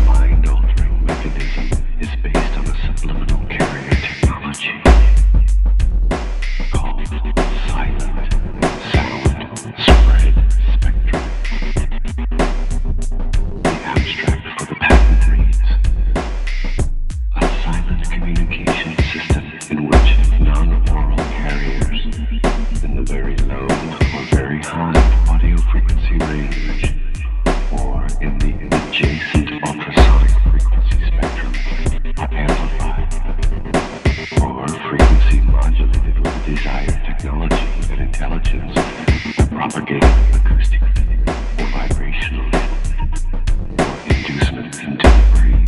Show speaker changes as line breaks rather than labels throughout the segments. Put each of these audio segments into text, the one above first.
Mind-altering mechanism is based on a subliminal carrier technology called silent sound spread spectrum. The abstract for the patent reads, a silent communication system in which non-aural carriers in the very low or very high audio frequency range or in the adjacent ultrasonic frequency spectrum are amplified or frequency modulated with the desired technology and intelligence by propagating acoustically or vibrationally or inducement into the brain,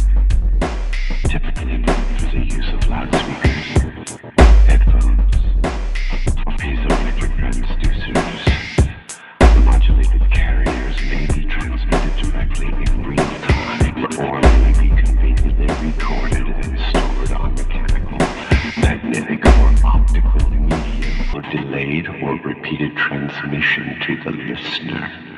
typically through the use of loudspeakers, headphones, or piezoelectric transducers. The modulated carriers may be transmitted directly in real time or may be conveniently recorded and stored on mechanical, magnetic, or optical media for delayed or repeated transmission to the listener.